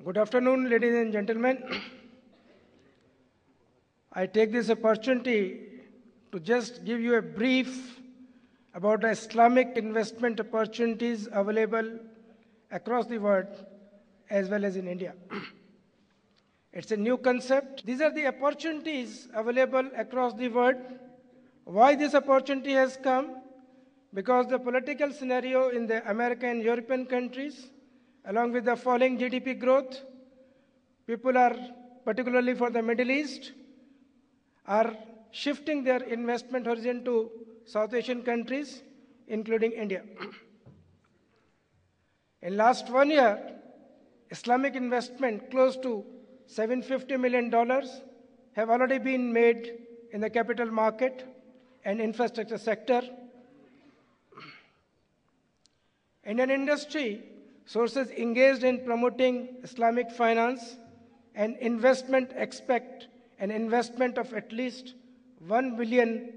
Good afternoon, ladies and gentlemen. I take this opportunity to just give you a brief about the Islamic investment opportunities available across the world as well as in India. It's a new concept. These are the opportunities available across the world. Why this opportunity has come? Because the political scenario in the American and European countries, along with the falling GDP growth, people are, particularly for the Middle East, are shifting their investment horizon to South Asian countries, including India. In last 1 year, Islamic investment close to $750 million have already been made in the capital market and infrastructure sector. Indian industry sources engaged in promoting Islamic finance and investment expect an investment of at least $1 billion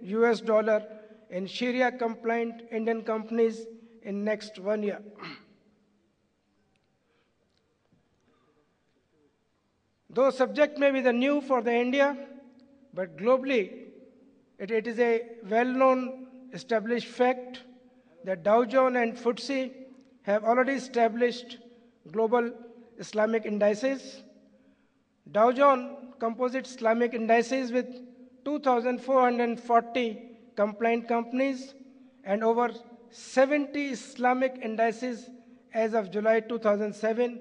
in Sharia compliant Indian companies in next 1 year. Though subject may be the new for the India, but globally it is a well-known established fact that Dow Jones and FTSE have already established global Islamic indices. Dow Jones Composite Islamic indices with 2,440 compliant companies and over 70 Islamic indices as of July 2007.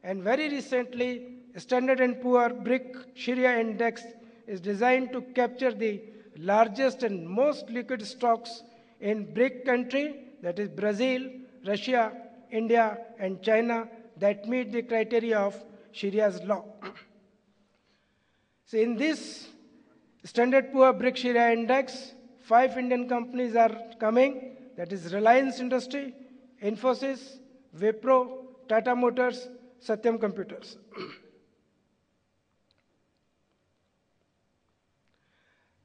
And very recently, Standard & Poor's BRIC Sharia Index is designed to capture the largest and most liquid stocks in BRIC country, that is Brazil, Russia, India, and China, that meet the criteria of Sharia's law. So in this Standard & Poor's BRIC Sharia Index, 5 Indian companies are coming, that is Reliance Industry, Infosys, Wipro, Tata Motors, Satyam Computers.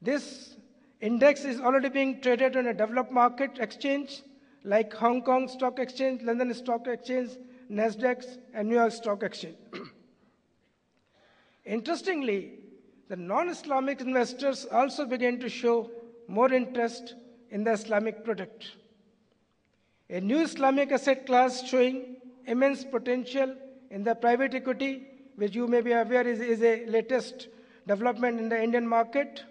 This index is already being traded on a developed market exchange like Hong Kong Stock Exchange, London Stock Exchange, Nasdaq, and New York Stock Exchange. Interestingly, the non-Islamic investors also began to show more interest in the Islamic product. A new Islamic asset class showing immense potential in the private equity, which you may be aware is a latest development in the Indian market.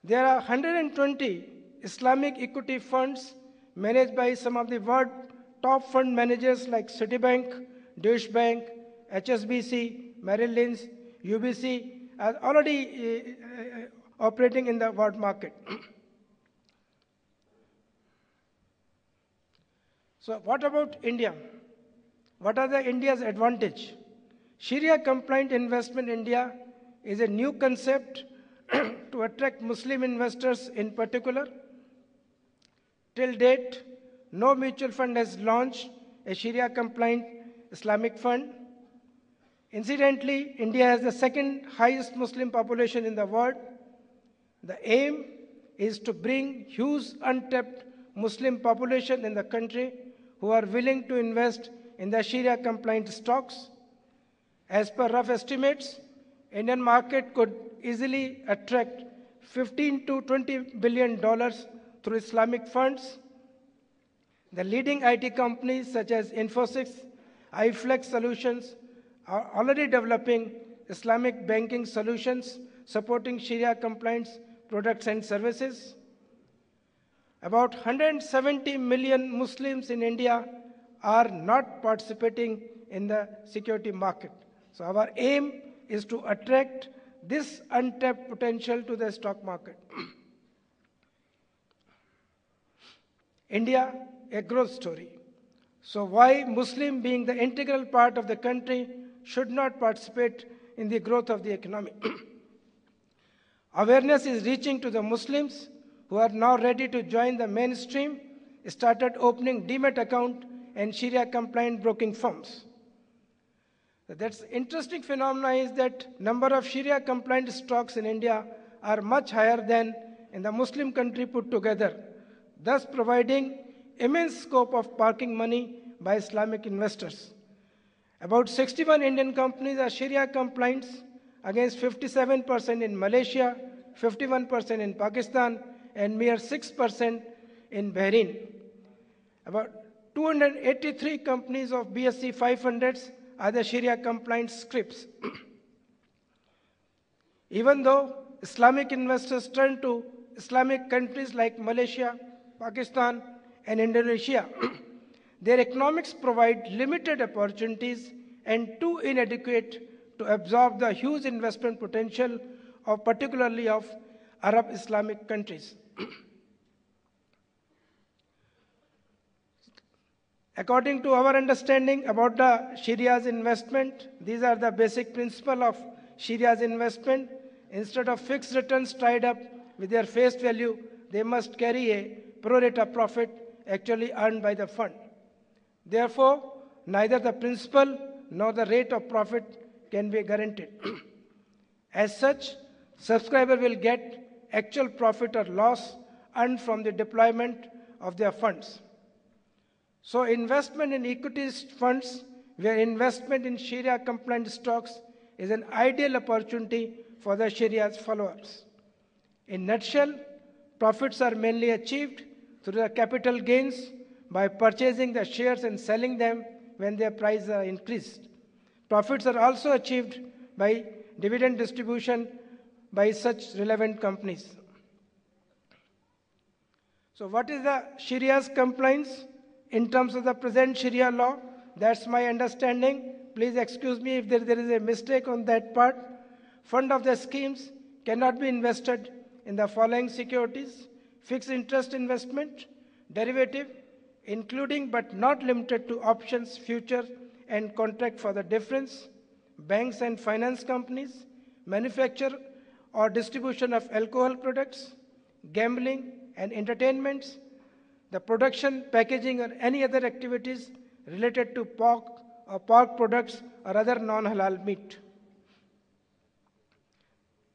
There are 120 Islamic equity funds managed by some of the world top fund managers like Citibank, Deutsche Bank, HSBC, Merrill Lynch, UBS are already operating in the world market. So what about India? What are India's advantage? Sharia compliant investment in India is a new concept to attract Muslim investors in particular. Till date, no mutual fund has launched a Sharia compliant Islamic fund. Incidentally, India has the second highest Muslim population in the world. The aim is to bring huge untapped Muslim population in the country who are willing to invest in the Sharia compliant stocks. As per rough estimates, Indian market could easily attract $15 to $20 billion through Islamic funds. The leading IT companies such as Infosys, iFlex Solutions are already developing Islamic banking solutions supporting Sharia compliance products and services. About 170 million Muslims in India are not participating in the security market. So our aim is to attract this untapped potential to the stock market. India, a growth story. So why Muslim, being the integral part of the country, should not participate in the growth of the economy? Awareness is reaching to the Muslims who are now ready to join the mainstream, started opening Demat account and Sharia compliant broking firms. That's interesting phenomena is that number of Sharia compliant stocks in India are much higher than in the Muslim country put together, thus providing immense scope of parking money by Islamic investors. About 61 Indian companies are Sharia compliant against 57% in Malaysia, 51% in Pakistan, and mere 6% in Bahrain. About 283 companies of BSE 500s are the Sharia compliant scripts. Even though Islamic investors turn to Islamic countries like Malaysia, Pakistan, and Indonesia, their economics provide limited opportunities and too inadequate to absorb the huge investment potential of particularly of Arab Islamic countries. According to our understanding about the Sharia's investment, these are the basic principles of Sharia's investment. Instead of fixed returns tied up with their face value, they must carry a pro rata profit actually earned by the fund. Therefore, neither the principal nor the rate of profit can be guaranteed. As such, subscriber will get actual profit or loss earned from the deployment of their funds. So investment in equities funds where investment in Sharia compliant stocks is an ideal opportunity for the Sharia's followers. In nutshell, profits are mainly achieved through the capital gains by purchasing the shares and selling them when their prices are increased. Profits are also achieved by dividend distribution by such relevant companies. So what is the Sharia's compliance in terms of the present Sharia law? That's my understanding. Please excuse me if there is a mistake on that part. Fund of the schemes cannot be invested in the following securities: fixed interest investment, derivative, including but not limited to options, futures, and contract for the difference, banks and finance companies, manufacture or distribution of alcohol products, gambling and entertainments, the production, packaging, or any other activities related to pork or pork products or other non-halal meat.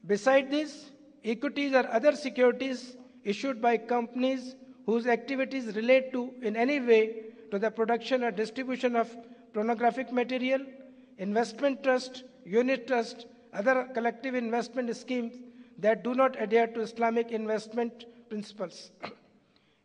Beside this, equities or other securities issued by companies whose activities relate to in any way to the production or distribution of pornographic material, investment trust, unit trust, other collective investment schemes that do not adhere to Islamic investment principles.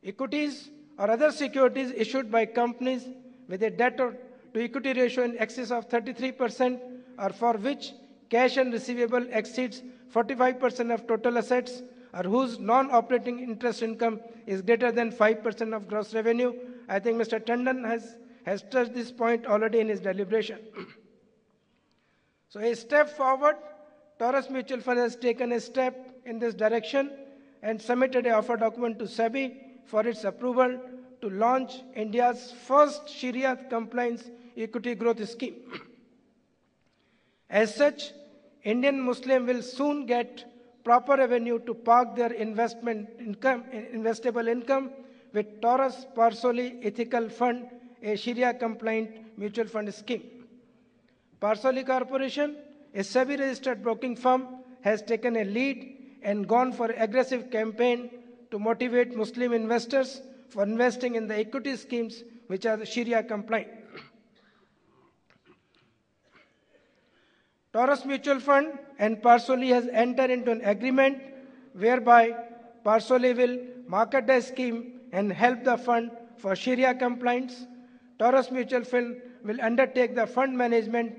Equities or other securities issued by companies with a debt to equity ratio in excess of 33% or for which cash and receivable exceeds 45% of total assets or whose non-operating interest income is greater than 5% of gross revenue. I think Mr. Tandon has touched this point already in his deliberation. So a step forward, Taurus Mutual Fund has taken a step in this direction and submitted an offer document to SEBI for its approval to launch India's first Sharia compliance equity growth scheme. As such, Indian Muslims will soon get proper revenue to park their investable income with Taurus Parsoli Ethical Fund, a Sharia compliant mutual fund scheme. Parsoli Corporation, a SEBI registered broking firm, has taken a lead and gone for an aggressive campaign to motivate Muslim investors for investing in the equity schemes which are Sharia compliant. Taurus Mutual Fund and Parsoli has entered into an agreement whereby Parsoli will market the scheme and help the fund for Sharia compliance. Taurus Mutual Fund will undertake the fund management